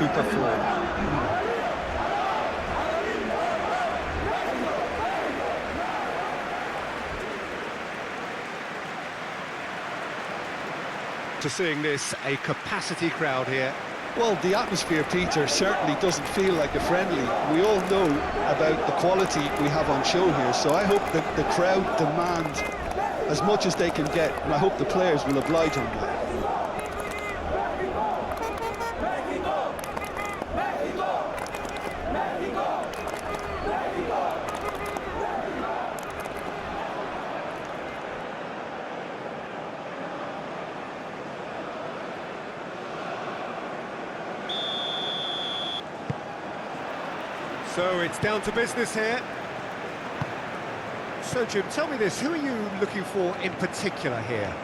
super form. To seeing this, a capacity crowd here. Well, the atmosphere, Peter, certainly doesn't feel like a friendly. We all know about the quality we have on show here, so I hope that the crowd demand as much as they can get, and I hope the players will oblige on that. So it's down to business here. So Jim, tell me this, who are you looking for in particular here?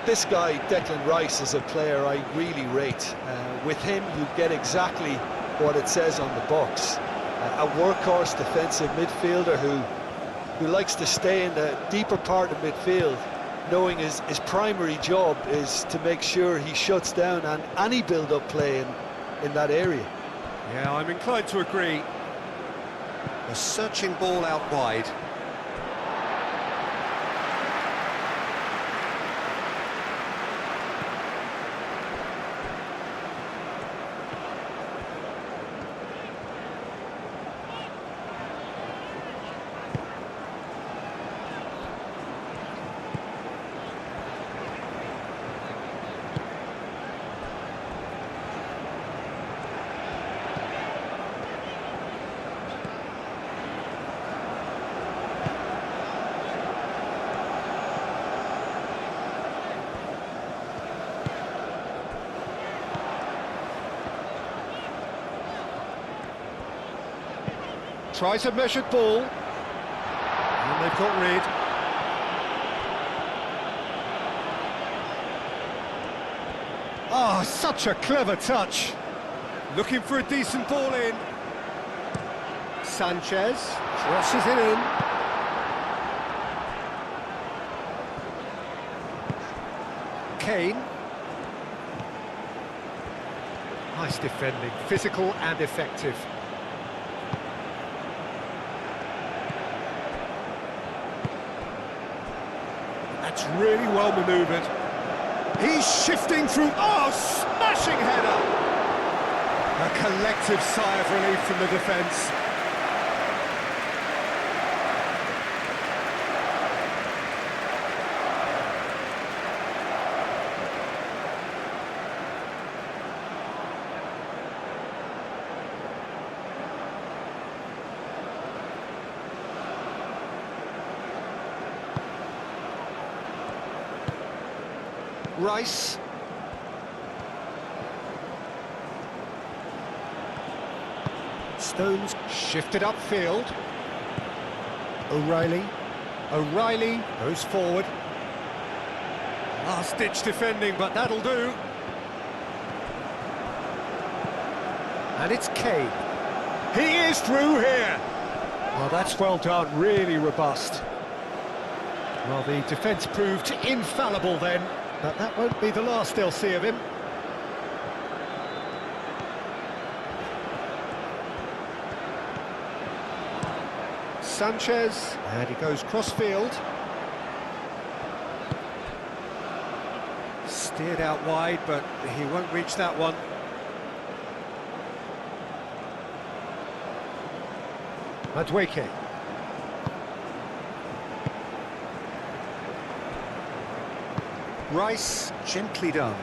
This guy, Declan Rice, is a player I really rate. With him, you get exactly what it says on the box. A workhorse defensive midfielder who likes to stay in the deeper part of midfield, knowing his primary job is to make sure he shuts down any build-up play in that area. Yeah, I'm inclined to agree. A searching ball out wide. Tries a measured ball, and they've got rid. Oh, such a clever touch. Looking for a decent ball in. Sanchez crosses it in. Kane. Nice defending, physical and effective. That's really well manoeuvred. He's shifting through. Oh, smashing header! A collective sigh of relief from the defence. Rice. Stones shifted upfield. O'Reilly goes forward. Last-ditch defending, but that'll do. And it's Kane. He is through here. Well, that's well done, really robust. Well, the defence proved infallible then. But that won't be the last they'll see of him. Sanchez, and he goes cross-field. Steered out wide, but he won't reach that one. Madueke. Rice, gently done.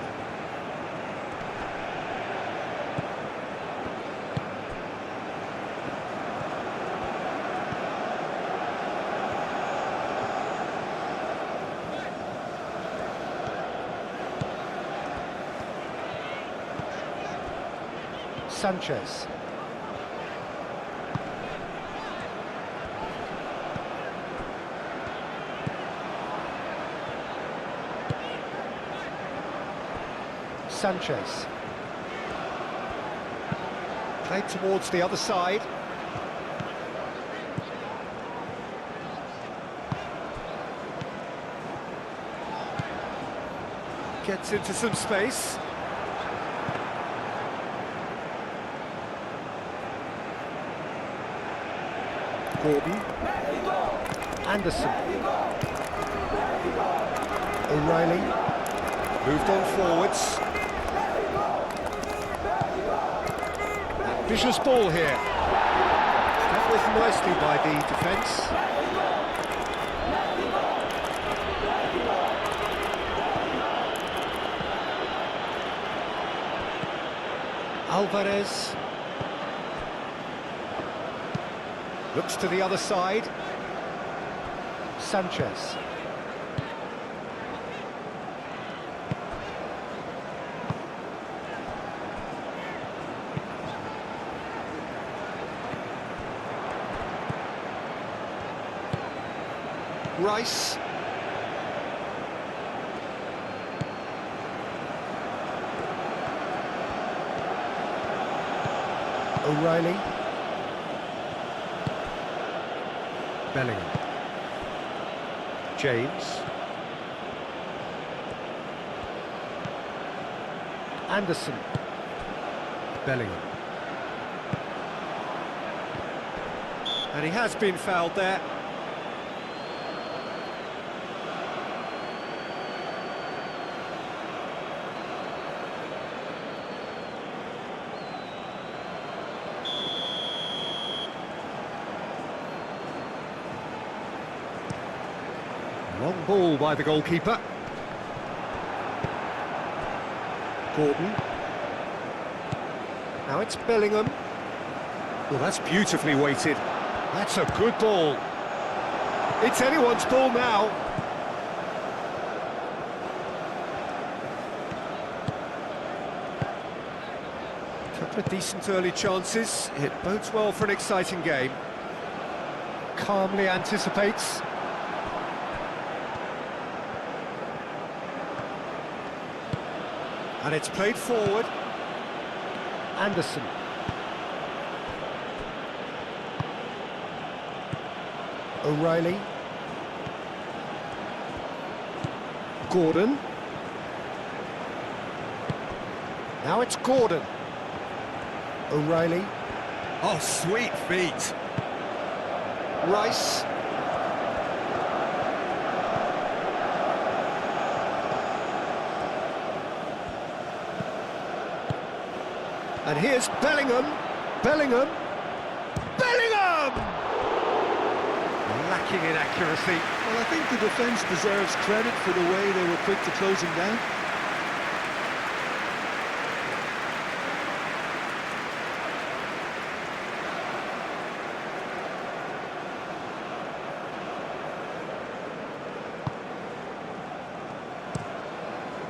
Sanchez. Sanchez. Played towards the other side. Gets into some space. Gordon. Anderson. O'Reilly. Moved on forwards. Vicious ball here. Dealt with nicely by the defence. Alvarez. Looks to the other side. Sanchez. Rice. O'Reilly. Bellingham. James. Anderson. Bellingham. And he has been fouled there. Long ball by the goalkeeper. Gordon. Now it's Bellingham. Well, that's beautifully weighted. That's a good ball. It's anyone's ball now. Couple of decent early chances. It bodes well for an exciting game. Calmly anticipates. And it's played forward. Anderson. O'Reilly. Gordon. Now it's Gordon. O'Reilly. Oh, sweet feet. Rice. And here's Bellingham. Bellingham. Bellingham! Lacking in accuracy. Well, I think the defence deserves credit for the way they were quick to close him down.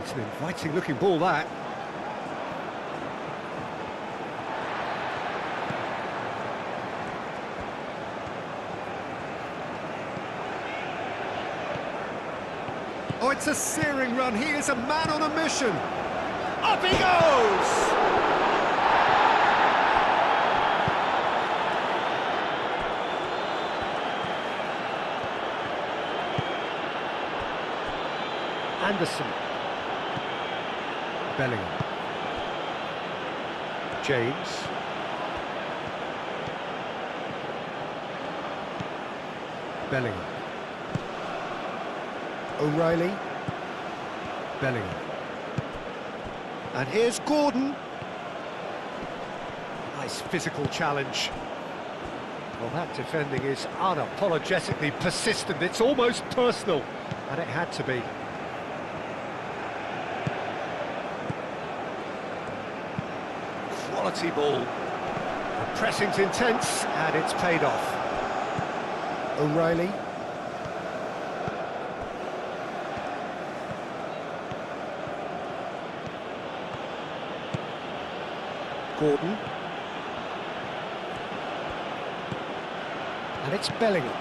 It's an inviting looking ball, that. Oh, it's a searing run. He is a man on a mission. Up he goes! Anderson. Bellingham. James. Bellingham. O'Reilly. Bellingham. And here's Gordon. Nice physical challenge. Well, that defending is unapologetically persistent. It's almost personal, and it had to be. Quality ball. The pressing's intense, and it's paid off. O'Reilly. Gordon. And it's Bellingham.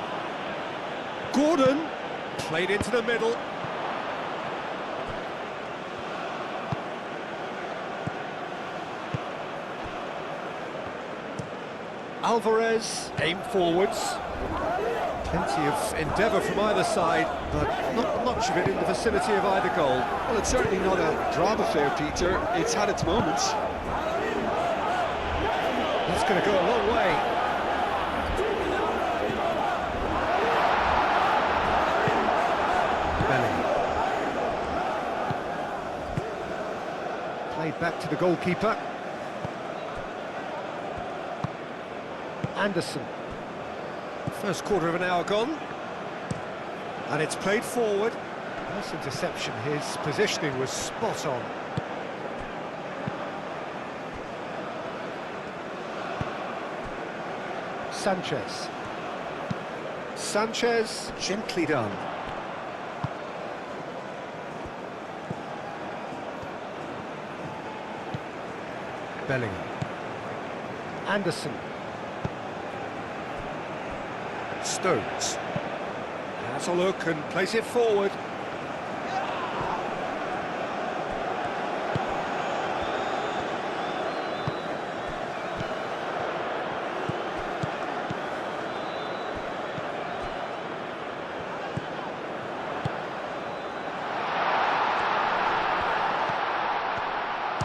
Gordon! Played into the middle. Alvarez, aim forwards. Plenty of endeavour from either side, but not much of it in the vicinity of either goal. Well, it's certainly not a drama affair, Peter. It's had its moments. That's going to go a long way. Back to the goalkeeper. Anderson. First quarter of an hour gone. And it's played forward. Nice interception. His positioning was spot on. Sanchez. Sanchez, gently done. Bellingham. Anderson. Stones. Has a look and plays it forward.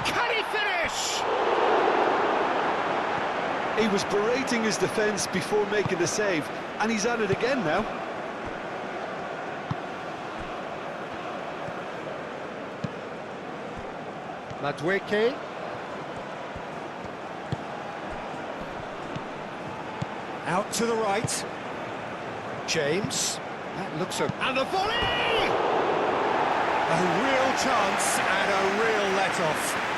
Can he finish? He was berating his defence before making the save, and he's at it again now. Madueke. Out to the right. James. That looks a... And the volley! A real chance and a real let-off.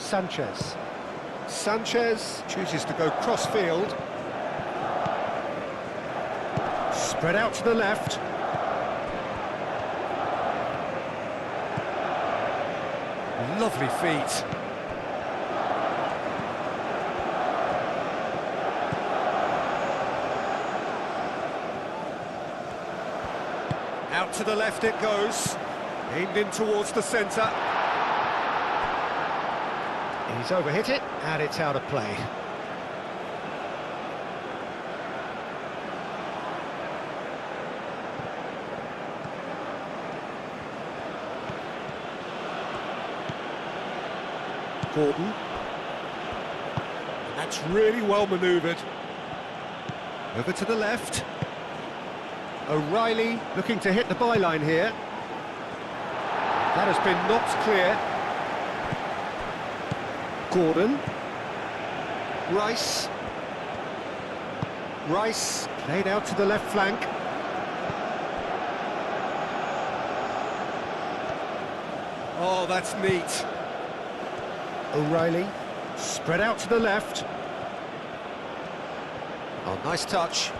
Sanchez. Sanchez chooses to go cross-field. Spread out to the left. Lovely feet. Out to the left it goes. Aimed in towards the centre. He's overhit it, and it's out of play. Gordon. That's really well manoeuvred. Over to the left. O'Reilly looking to hit the byline here. That has been knocked clear. Gordon. Rice. Rice played out to the left flank. Oh, that's neat. O'Reilly spread out to the left. Oh, nice touch.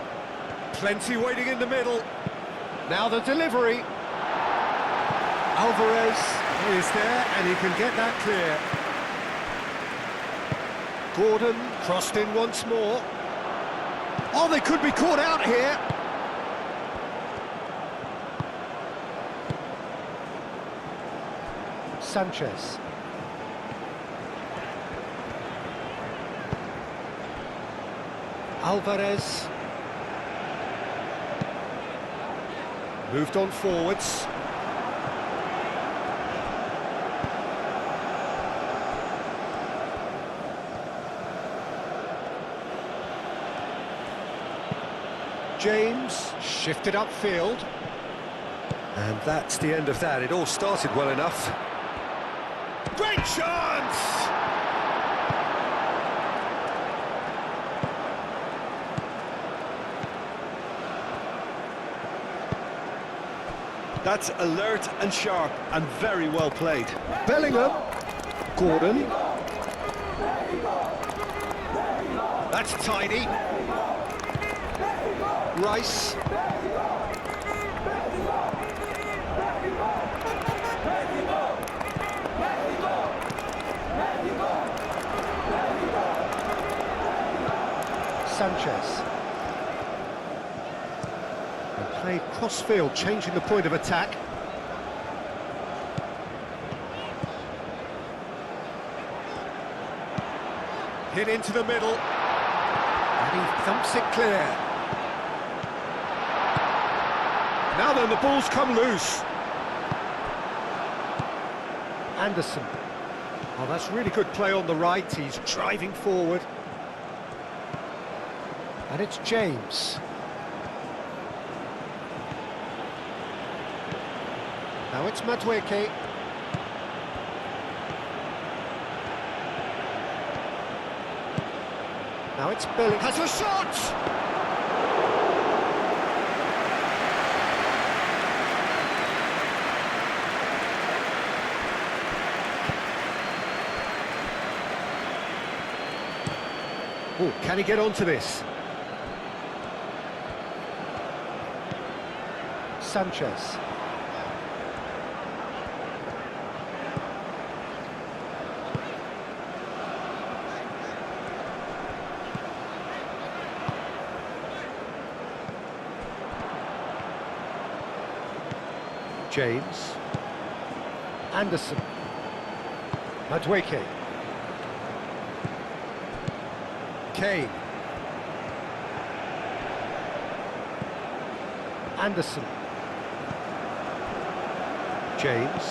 Plenty waiting in the middle. Now the delivery. Alvarez is there and he can get that clear. Gordon crossed in once more. Oh, they could be caught out here. Sanchez. Alvarez. Moved on forwards. James shifted upfield. And that's the end of that. It all started well enough. Great chance! That's alert and sharp and very well played. Bellingham. Gordon. That's tidy. Rice. Sanchez. And played cross-field, changing the point of attack. Hit into the middle. And he thumps it clear. Now then, the ball's come loose. Anderson. Oh, that's really good play on the right. He's driving forward. And it's James. Now it's Madueke. Now it's Billy. Has a shot! Oh, can he get onto this? Sanchez. James. Anderson. Madueke. Kane. Anderson. James.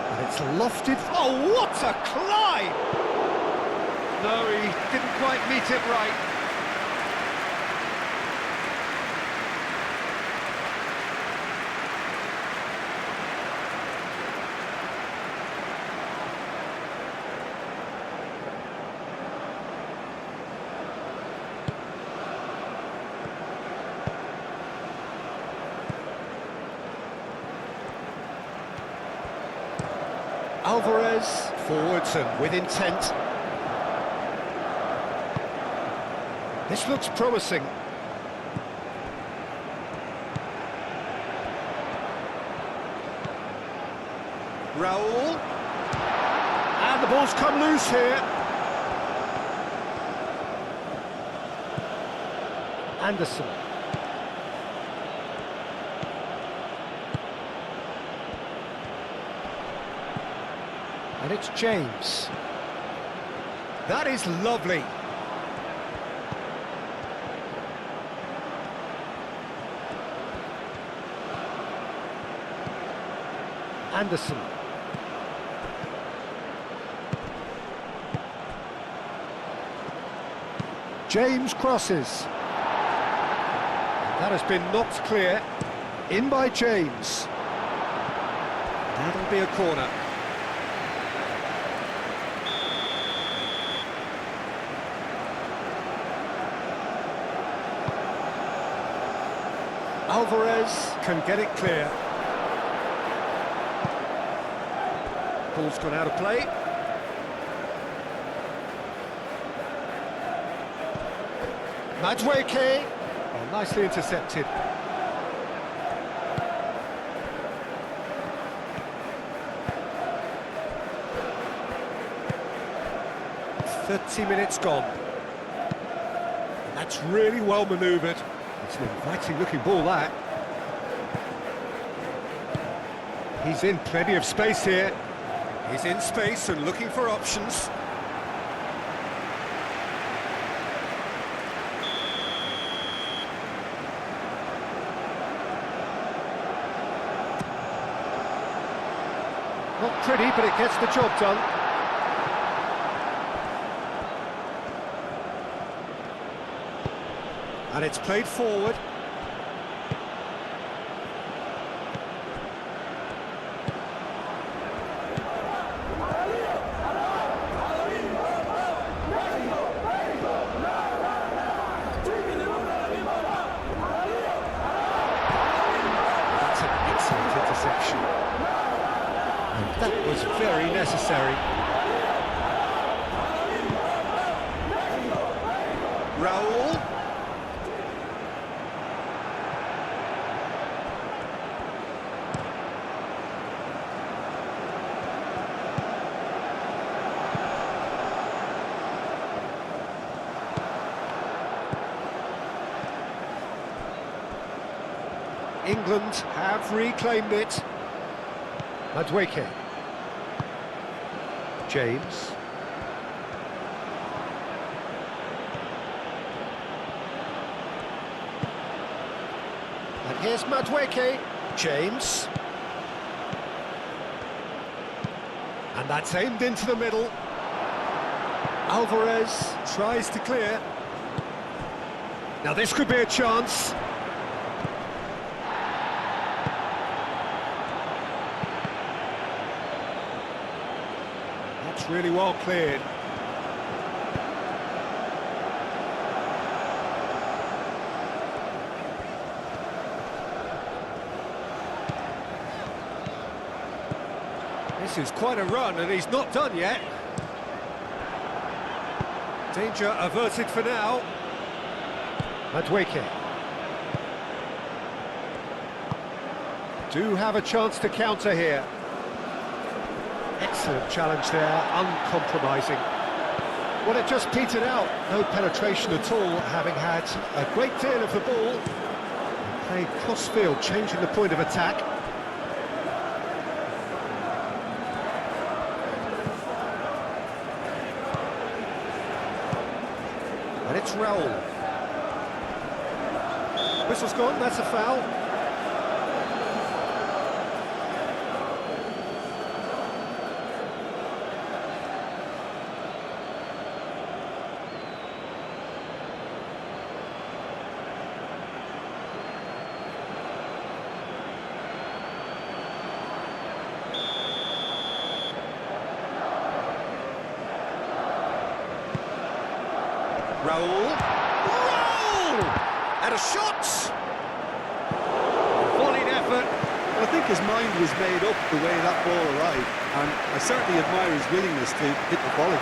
And it's lofted. Oh, what a climb! No, he didn't quite meet it right. Alvarez, forwards and with intent. This looks promising. Raul. And the ball's come loose here. Anderson. And it's James. That is lovely. Anderson. James crosses. That has been knocked clear. In by James. That'll be a corner. Alvarez can get it clear. Ball's gone out of play. Madueke. Oh, nicely intercepted. .30 gone. And that's really well manoeuvred. It's an inviting looking ball, that. He's in plenty of space here. He's in space and looking for options. Not pretty, but it gets the job done. And it's played forward. That's an excellent interception. And that was very necessary. Raul. England have reclaimed it. Madueke. James. Here's Madueke. James. And that's aimed into the middle. Alvarez tries to clear. Now this could be a chance. That's really well cleared. This is quite a run, and he's not done yet. Danger averted for now. Madueke. Do have a chance to counter here. Excellent challenge there, uncompromising. Well, it just petered out. No penetration at all, having had a great deal of the ball. Played cross-field, changing the point of attack. And it's Raul. Whistle's gone, that's a foul. Raul. And a shot! Volleyed effort. Well, I think his mind was made up the way that ball arrived, and I certainly admire his willingness to hit the volley.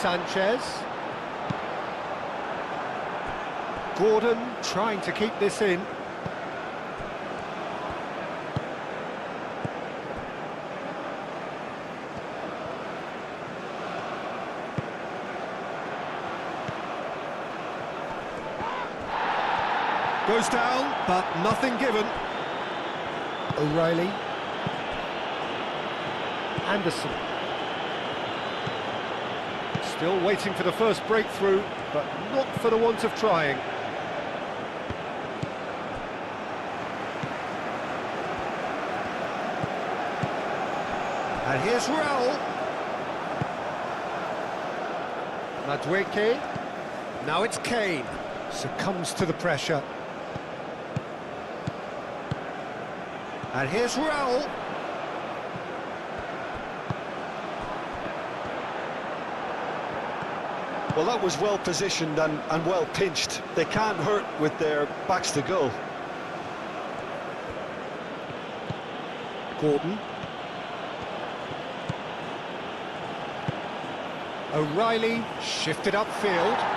Sanchez. Gordon trying to keep this in. Goes down, but nothing given. O'Reilly. Anderson. Still waiting for the first breakthrough, but not for the want of trying. And here's Raul. Madueke. Now it's Kane. Succumbs to the pressure. And here's Raul. Well, that was well positioned and well pinched. They can't hurt with their backs to goal. Gordon. O'Reilly shifted upfield.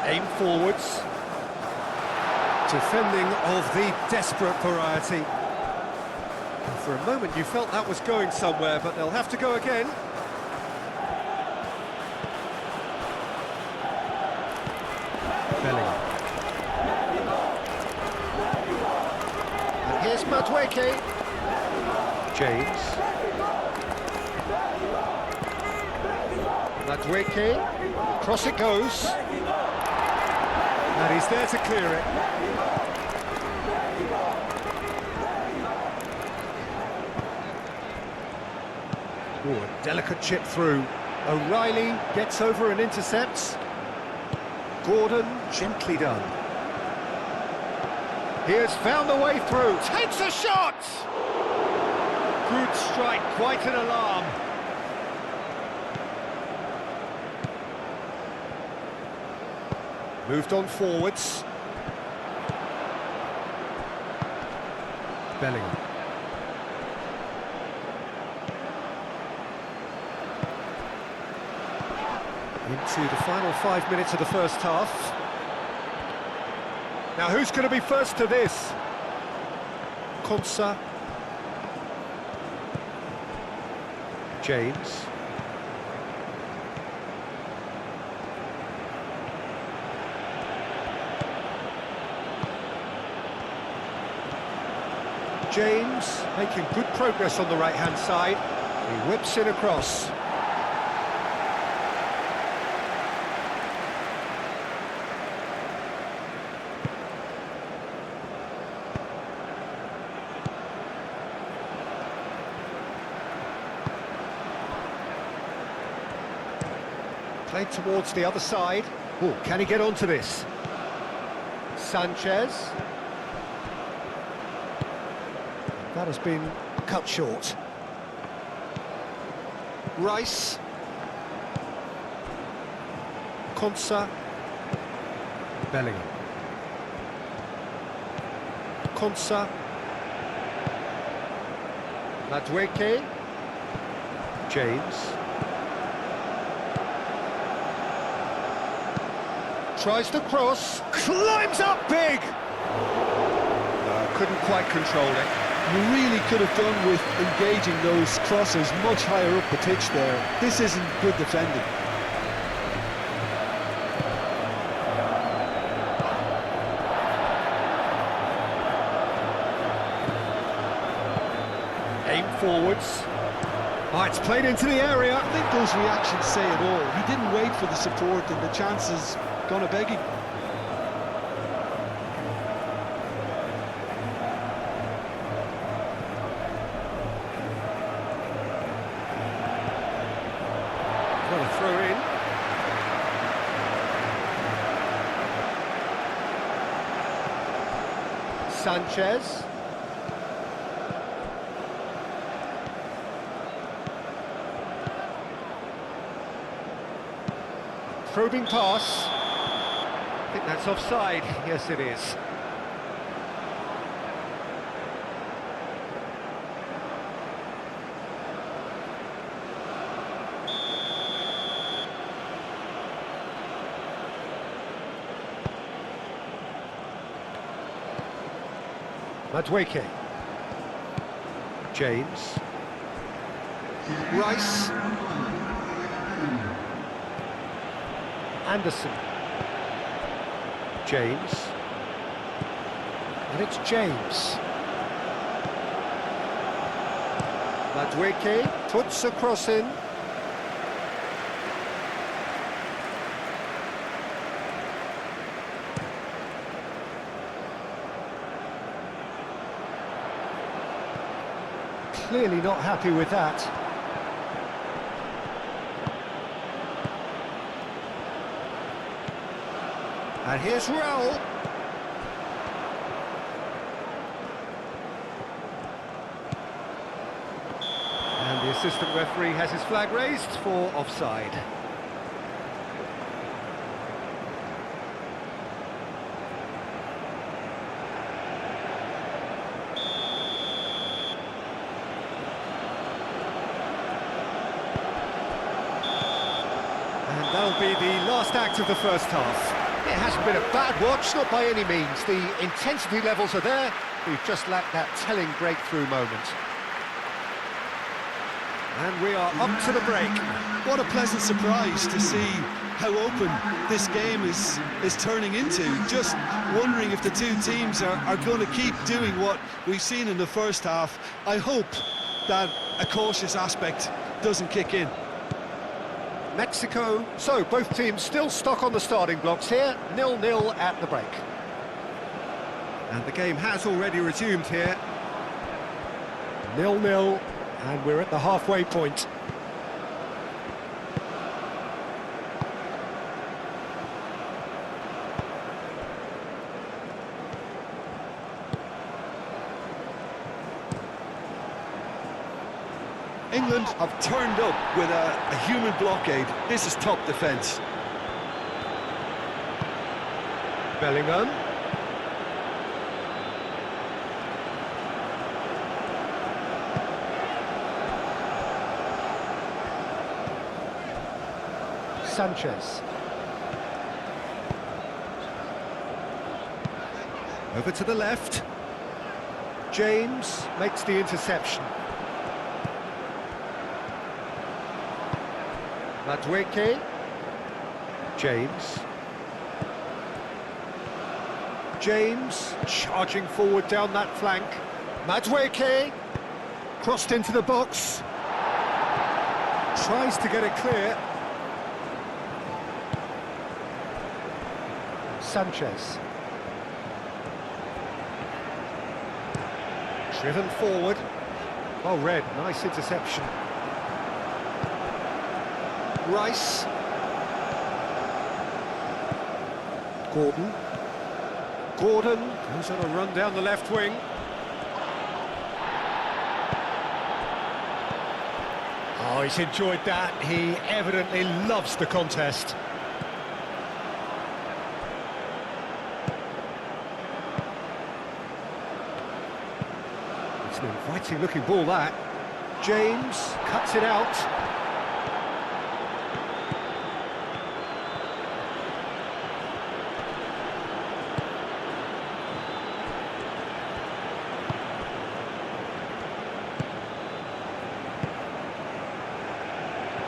Aim forwards. Defending of the desperate variety. For a moment you felt that was going somewhere, but they'll have to go again. Bellingham. And here's Madueke. James. Madueke. Cross it goes. And he's there to clear it. Ooh, a delicate chip through. O'Reilly gets over and intercepts. Gordon, gently done. He has found the way through. Takes a shot! Good strike, quite an alarm. Moved on forwards. Bellingham. Into the final 5 minutes of the first half. Now who's going to be first to this? Konsa. James. James making good progress on the right-hand side. He whips it across. Played towards the other side. Oh, can he get onto this? Sanchez. That has been cut short. Rice. Konsa. Bellingham. Konsa. Madueke. James. Tries to cross, climbs up big! Couldn't quite control it. You really could have done with engaging those crosses much higher up the pitch there. This isn't good defending. Aim forwards. Oh, it's played into the area. I think those reactions say it all. He didn't wait for the support and the chances gone a begging. What a throw in. Sanchez. Probing pass. I think that's offside. Yes, it is. Madueke. James. Rice. Anderson. James. And it's James. Madueke puts a cross in. Clearly not happy with that. And here's Raul. And the assistant referee has his flag raised for offside. And that'll be the last act of the first half. It hasn't been a bad watch, not by any means. The intensity levels are there. We've just lacked that telling breakthrough moment. And we are up to the break. What a pleasant surprise to see how open this game is turning into. Just wondering if the two teams are going to keep doing what we've seen in the first half. I hope that a cautious aspect doesn't kick in. Mexico, so both teams still stuck on the starting blocks here, 0-0 at the break. And the game has already resumed here. 0-0, and we're at the halfway point. England have turned up with a human blockade. This is top defence. Bellingham. Sanchez. Over to the left. James makes the interception. Madueke. James. James charging forward down that flank. Madueke crossed into the box. Tries to get it clear. Sanchez. Driven forward. Oh, Red, nice interception. Rice. Gordon. Gordon goes on a run down the left wing. Oh, he's enjoyed that. He evidently loves the contest. It's an inviting looking ball, that. James cuts it out.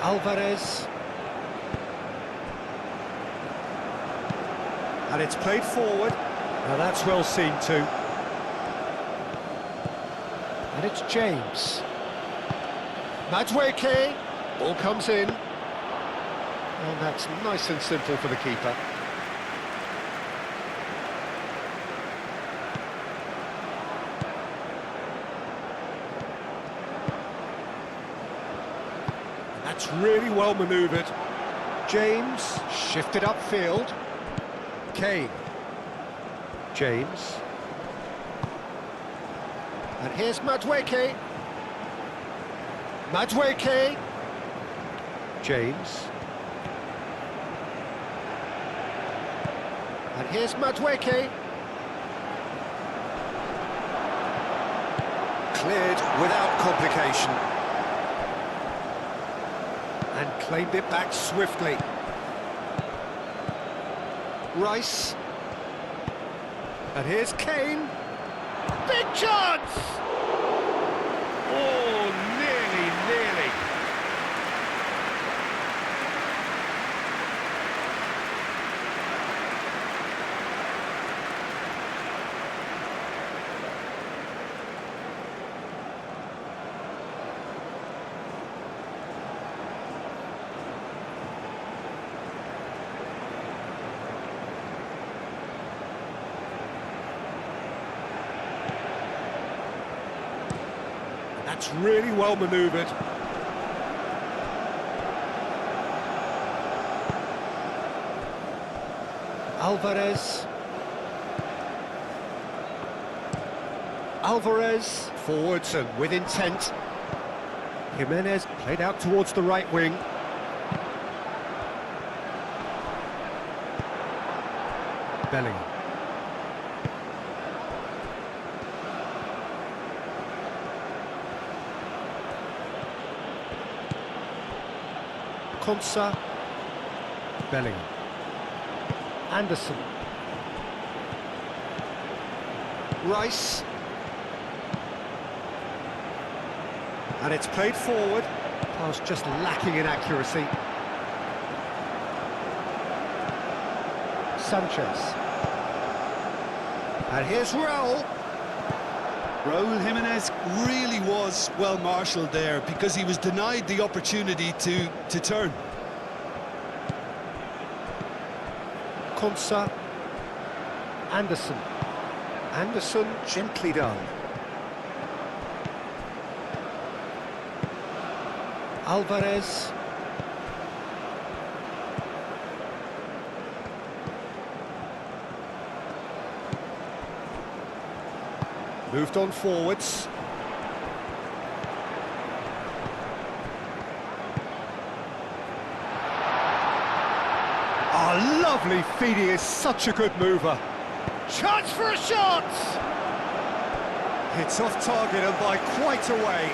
Alvarez. And it's played forward. Now that's well seen too. And it's James. Madueke. Ball comes in. And that's nice and simple for the keeper. That's really well manoeuvred. James shifted upfield. Kane. James. And here's Madueke. Madueke. James. And here's Madueke. Cleared without complication. And claimed it back swiftly. Rice. And here's Kane. Big chance! Oh, nearly. That's really well manoeuvred. Alvarez. Alvarez forwards and with intent. Jimenez played out towards the right wing. Bellingham. Konsa. Bellingham. Anderson. Rice. And it's played forward. Pass just lacking in accuracy. Sanchez. And here's Raul. Raul Jimenez really was well marshalled there because he was denied the opportunity to turn. Konsa. Anderson. Anderson gently done. Alvarez. Moved on forwards. Oh, lovely feed, he is such a good mover. Chance for a shot! It's off target and by quite a way.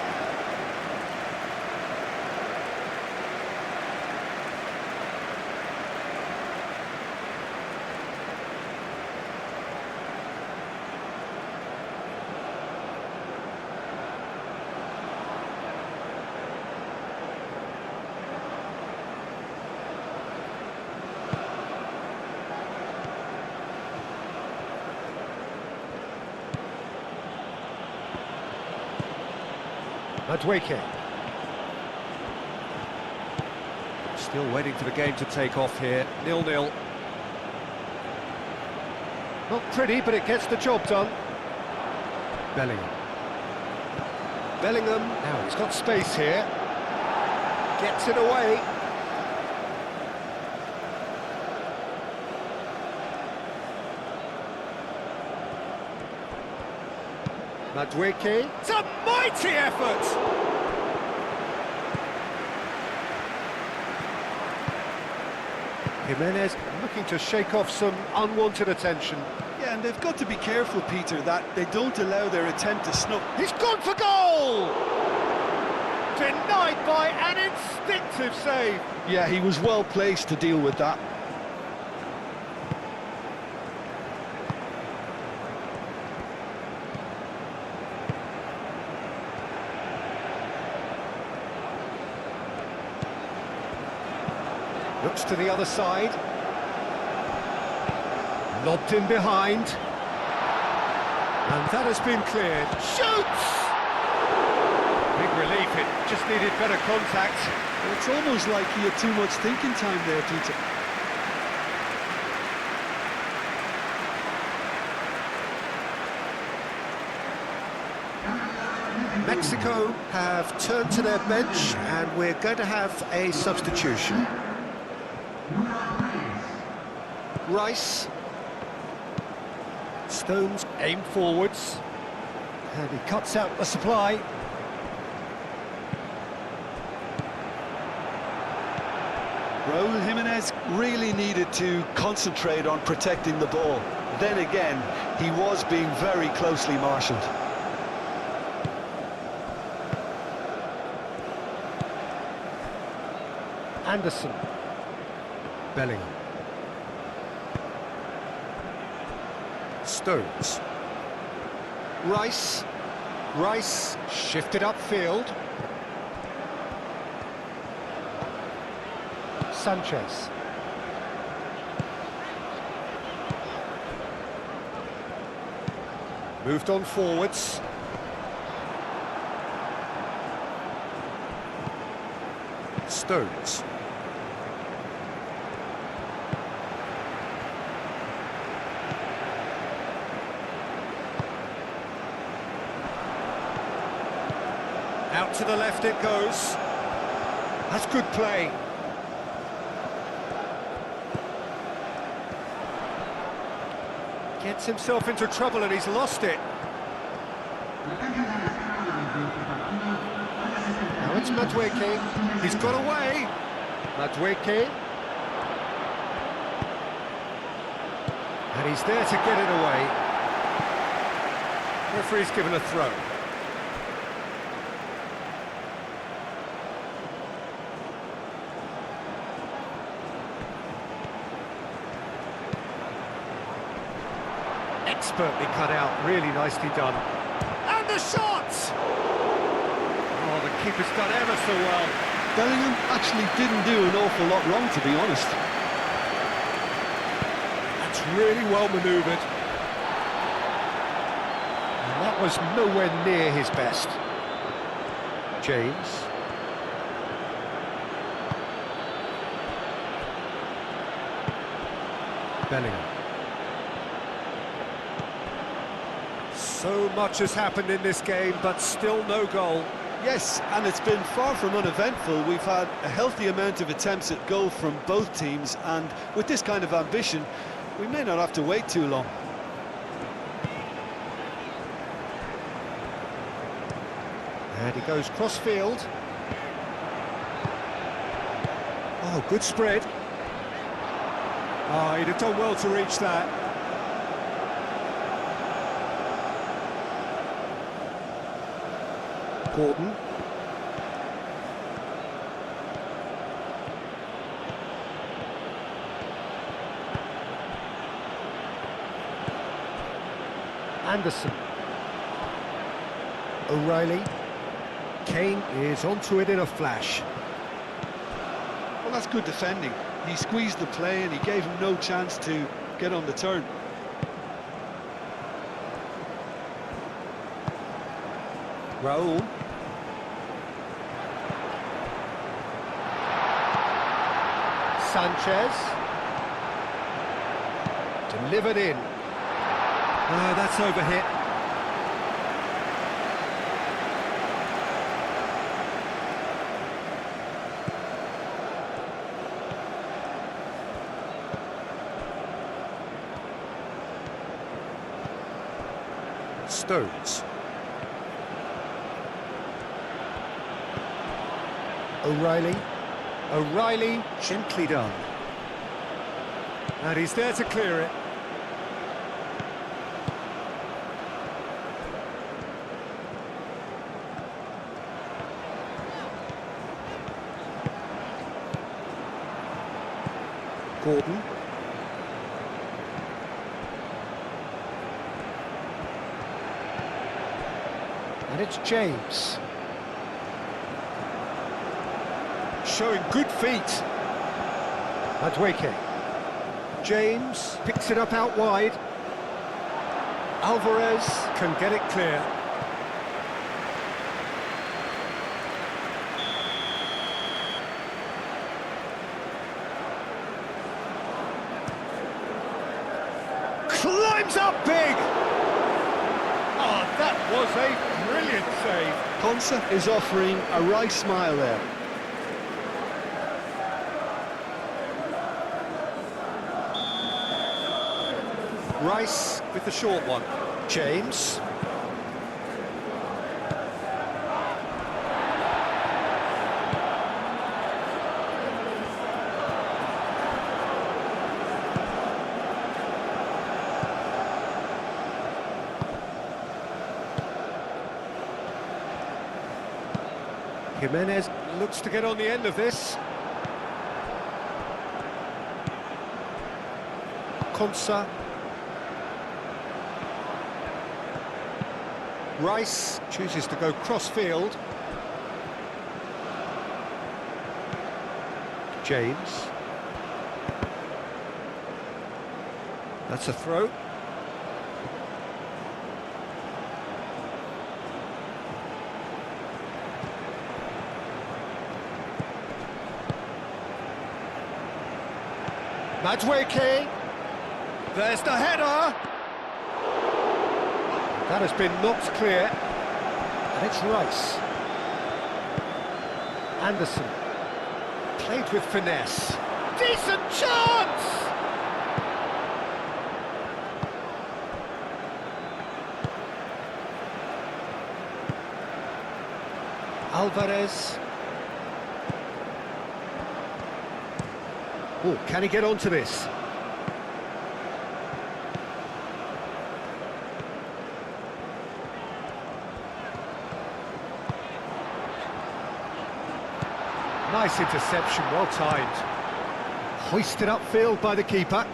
Madueke. Still waiting for the game to take off here. 0-0. Not pretty, but it gets the job done. Bellingham. Bellingham. Now he's got space here. Gets it away. Madueke. It's a mighty effort! Jimenez looking to shake off some unwanted attention. Yeah, and they've got to be careful, Peter, that they don't allow their attempt to snuff. He's gone for goal! Denied by an instinctive save. Yeah, he was well placed to deal with that. Looks to the other side. Lobbed in behind. And that has been cleared. Shoots! Big relief, it just needed better contact. It's almost like he had too much thinking time there, Peter. Mexico have turned to their bench and we're going to have a substitution. Rice. Stones aim forwards. And he cuts out the supply. Raúl Jiménez really needed to concentrate on protecting the ball. Then again, he was being very closely marshalled. Anderson. Bellingham. Stones. Rice. Rice shifted upfield. Sanchez. Moved on forwards. Stones. Out to the left it goes. That's good play. Gets himself into trouble and he's lost it. Now it's Madueke. He's got away. Madueke. And he's there to get it away. Referee's given a throw. Expertly cut out, really nicely done. And the shot! Oh, the keeper's done ever so well. Bellingham actually didn't do an awful lot wrong, to be honest. That's really well manoeuvred. And that was nowhere near his best. James. Bellingham. So much has happened in this game, but still no goal. Yes, and it's been far from uneventful. We've had a healthy amount of attempts at goal from both teams, and with this kind of ambition, we may not have to wait too long. And he goes cross-field. Oh, good spread. Oh, he'd have done well to reach that. Gordon. Anderson. O'Reilly. Kane is onto it in a flash. Well, that's good defending. He squeezed the play and he gave him no chance to get on the turn. Raúl. Sanchez. Delivered in. Oh, that's overhit. Stones. O'Reilly. O'Reilly, gently done. And he's there to clear it. Gordon. And it's James. Showing good feet. Madueke. James picks it up out wide. Alvarez can get it clear. Climbs up big! Oh, that was a brilliant save. Konsa is offering a right smile there. Rice with the short one. James. Jimenez looks to get on the end of this. Konsa. Rice chooses to go cross-field. James. That's a throw. Madueke. There's the header. That has been knocked clear. And it's Rice. Anderson. Played with finesse. Decent chance! Alvarez. Oh, can he get onto this? Nice interception, well timed. Hoisted upfield by the keeper.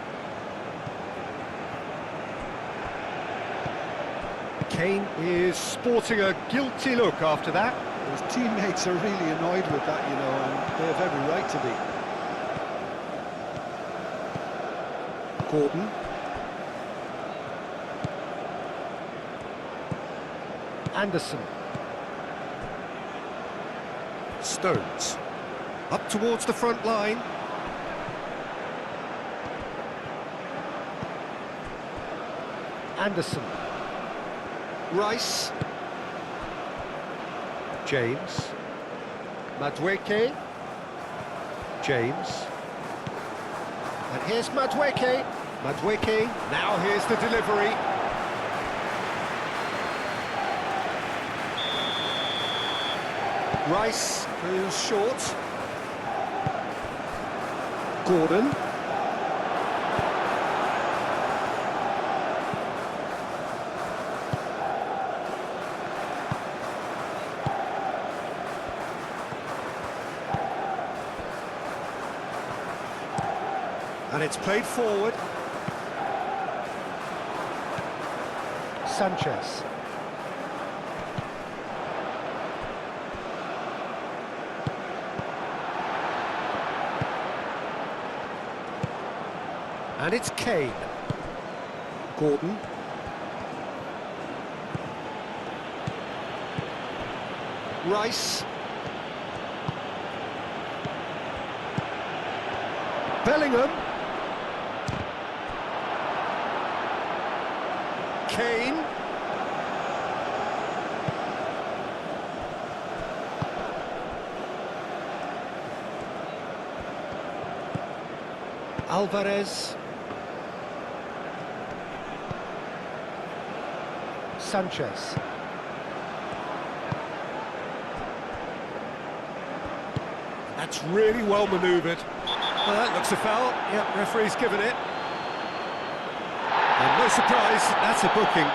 Kane is sporting a guilty look after that. His teammates are really annoyed with that, you know, and they have every right to be. Gordon. Anderson. Stones. Up towards the front line. Anderson. Rice. James. Madueke. James. And here's Madueke. Madueke. Now here's the delivery. Rice goes short. Gordon. And it's played forward. Sanchez. And it's Kane. Gordon. Rice. Bellingham. Kane. Alvarez. Sanchez. That's really well manoeuvred. Well, that looks a foul. Yep, referee's given it. And no surprise, that's a booking.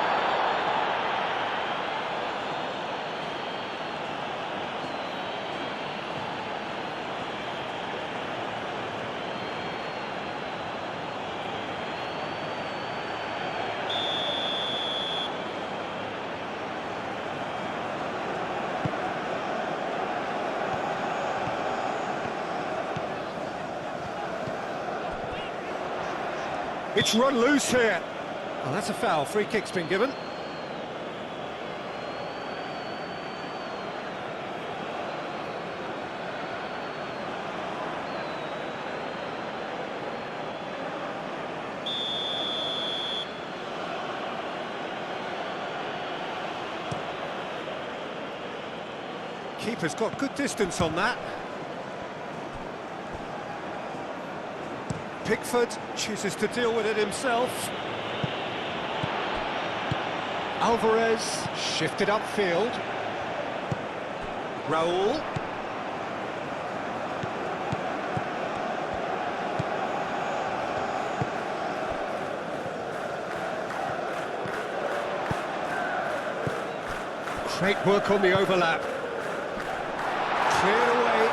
It's run loose here. Oh, that's a foul. Free kick's been given. Keeper's got good distance on that. Pickford chooses to deal with it himself. Alvarez shifted upfield. Raul. Great work on the overlap. Cleared away.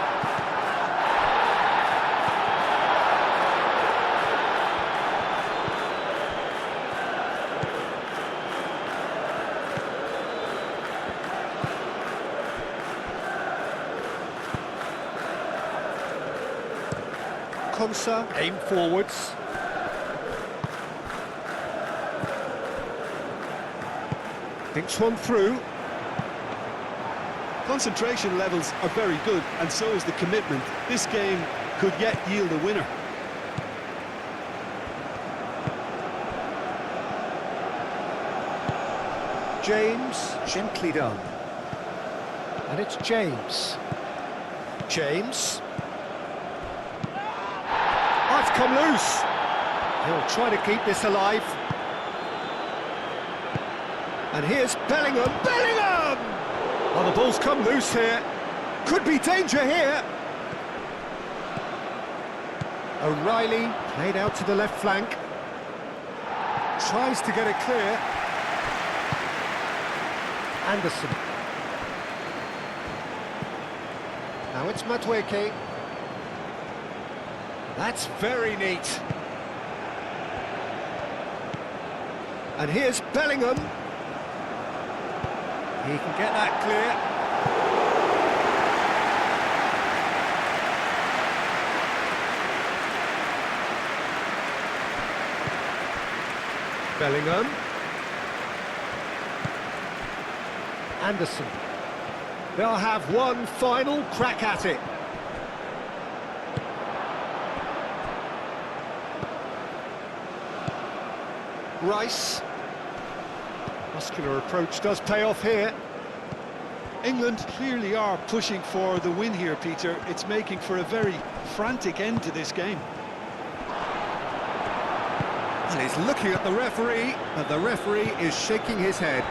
Konsa, aim forwards. Thinks one through. Concentration levels are very good, and so is the commitment. This game could yet yield a winner. James, gently done. And it's James. James. Oh, it's come loose. He'll try to keep this alive. And here's Bellingham. Bellingham! Oh, the ball's come loose here. Could be danger here. O'Reilly played out to the left flank. Tries to get it clear. Anderson. Now it's Madueke. That's very neat. And here's Bellingham. He can get that clear. Bellingham. Anderson. They'll have one final crack at it. Rice. Muscular approach does pay off here. England clearly are pushing for the win here, Peter. It's making for a very frantic end to this game. And he's looking at the referee, but the referee is shaking his head.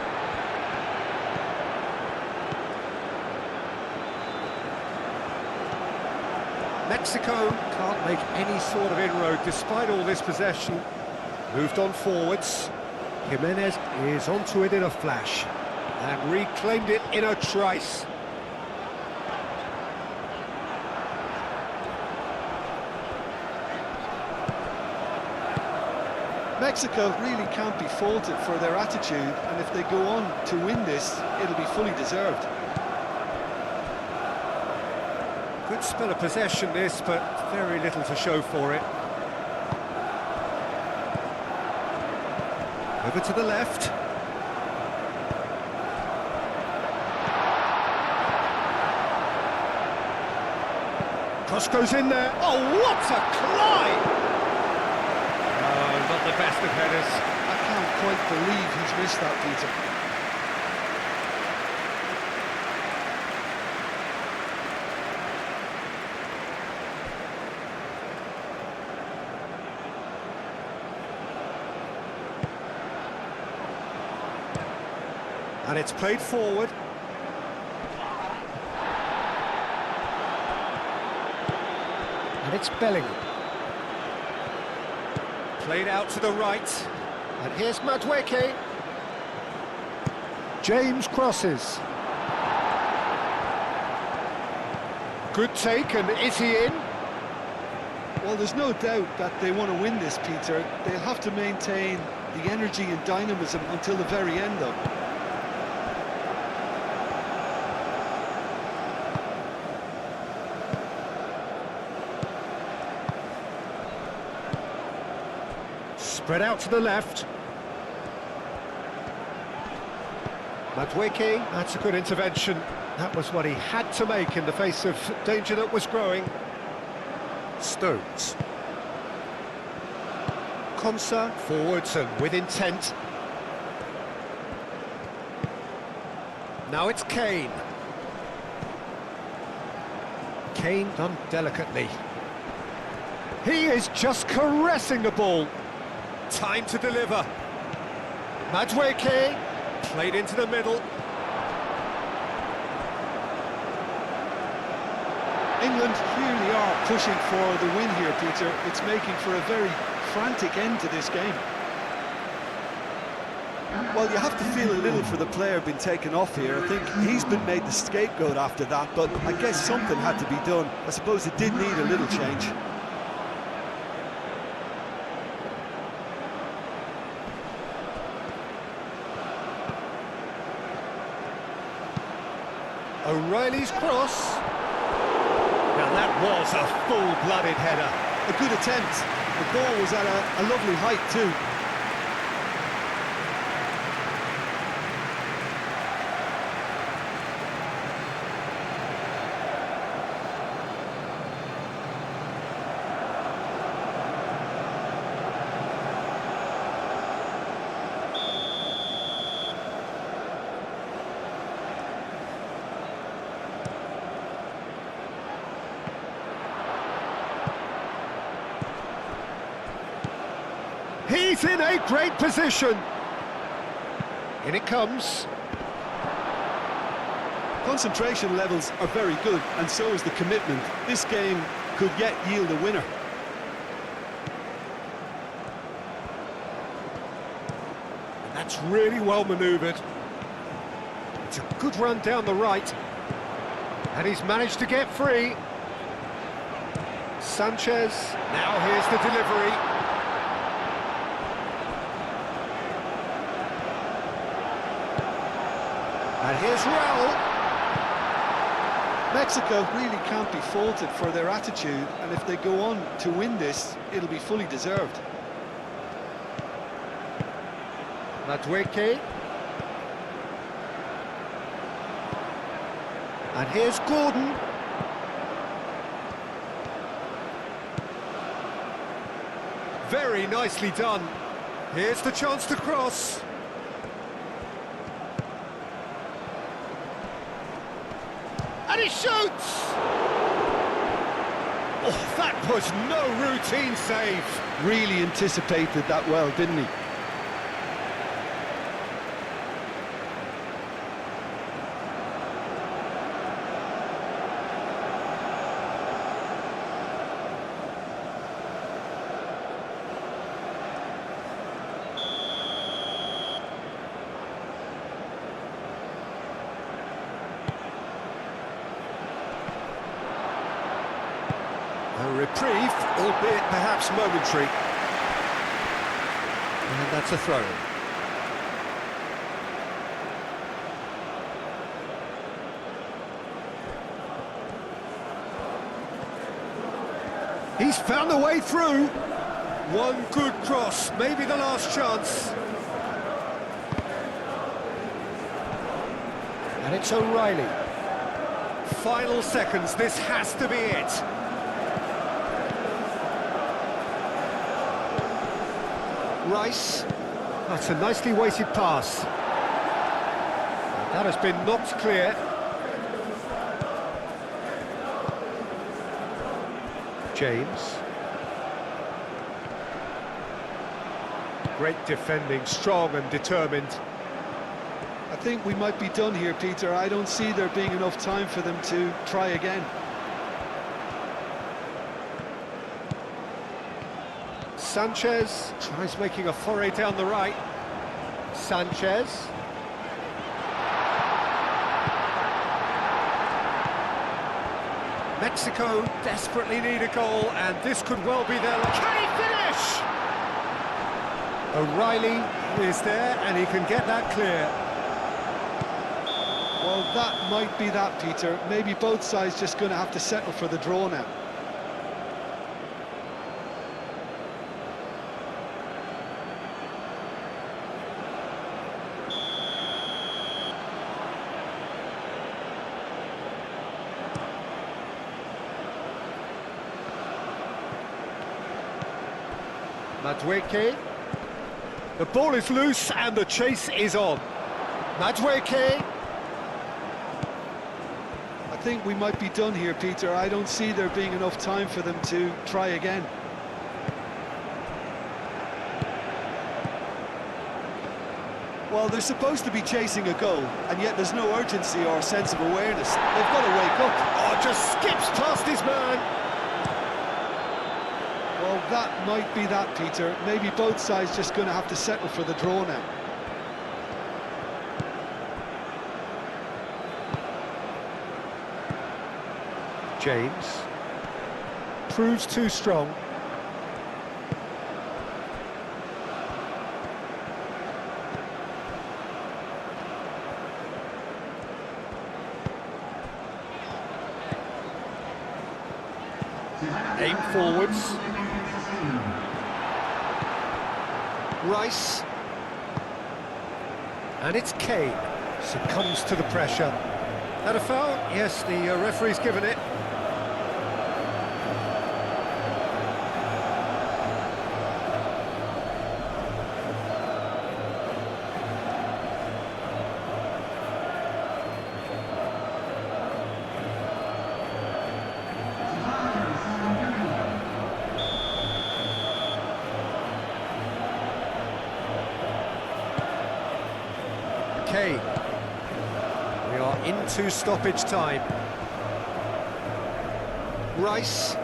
Mexico can't make any sort of inroad despite all this possession. Moved on forwards. Jimenez is onto it in a flash and reclaimed it in a trice. Mexico really can't be faulted for their attitude, and if they go on to win this, it'll be fully deserved. Good spell of possession this, but very little to show for it. Over to the left. Cross goes in there. Oh, what a climb! Oh, not the best of headers. I can't quite believe he's missed that, Peter. And it's played forward. And it's Bellingham. Played out to the right. And here's Madueke. James crosses. Good take, and is he in? Well, there's no doubt that they want to win this, Peter. They'll have to maintain the energy and dynamism until the very end, though. Spread out to the left. Madueke, that's a good intervention. That was what he had to make in the face of danger that was growing. Stones. Konsa, forwards and with intent. Now it's Kane. Kane done delicately. He is just caressing the ball. Time to deliver. Madueke, played into the middle. England really are pushing for the win here, Peter. It's making for a very frantic end to this game. Well, you have to feel a little for the player being taken off here. I think he's been made the scapegoat after that, but I guess something had to be done. I suppose it did need a little change. O'Reilly's cross. Now that was a full-blooded header. A good attempt. The ball was at a lovely height too. He's in a great position. In it comes. Concentration levels are very good, and so is the commitment. This game could yet yield a winner. That's really well manoeuvred. It's a good run down the right. And he's managed to get free. Sanchez. Now here's the delivery. And here's Raul. Mexico really can't be faulted for their attitude, and if they go on to win this, it'll be fully deserved. Madueke. And here's Gordon. Very nicely done. Here's the chance to cross. And he shoots! Oh, that was no routine save. Really anticipated that well, didn't he? A reprieve, albeit perhaps momentary. And that's a throw. He's found a way through. One good cross, maybe the last chance. And it's O'Reilly. Final seconds, this has to be it. Rice. That's a nicely weighted pass. That has been knocked clear. James. Great defending, strong and determined. I think we might be done here, Peter. I don't see there being enough time for them to try again. Sanchez tries making a foray down the right. Sanchez. Mexico desperately need a goal, and this could well be their... Can he finish? O'Reilly is there, and he can get that clear. Well, that might be that, Peter. Maybe both sides just going to have to settle for the draw now. Madueke. The ball is loose and the chase is on. Madueke. I think we might be done here, Peter. I don't see there being enough time for them to try again. Well, they're supposed to be chasing a goal, and yet there's no urgency or sense of awareness. They've got to wake up. Oh, just skips past his man. Well, that might be that, Peter. Maybe both sides just going to have to settle for the draw now. James. Proves too strong. Aim forwards. Rice. And it's Kane. Succumbs to the pressure. That a foul? Yes, the referee's given it. Kane. We are into stoppage time. Rice.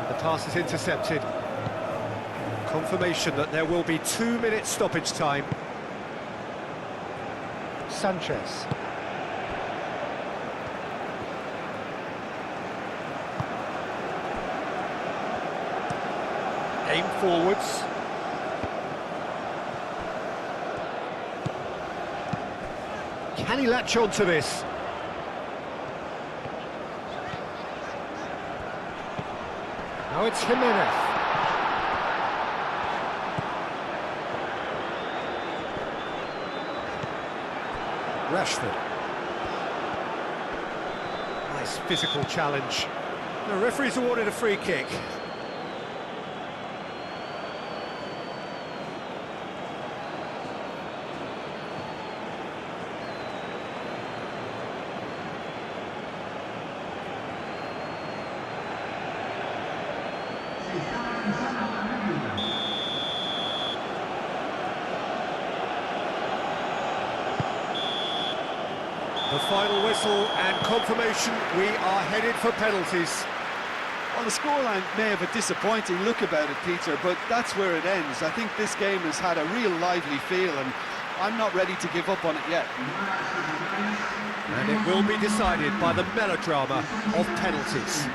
The pass is intercepted. Confirmation that there will be 2 minutes stoppage time. Sanchez. Aim forwards. Can he latch on to this? Now it's Jimenez. Rashford. Nice physical challenge. The referee's awarded a free kick. The final whistle and confirmation, we are headed for penalties. Well, the scoreline may have a disappointing look about it, Peter, but that's where it ends. I think this game has had a real lively feel, and I'm not ready to give up on it yet. And it will be decided by the melodrama of penalties.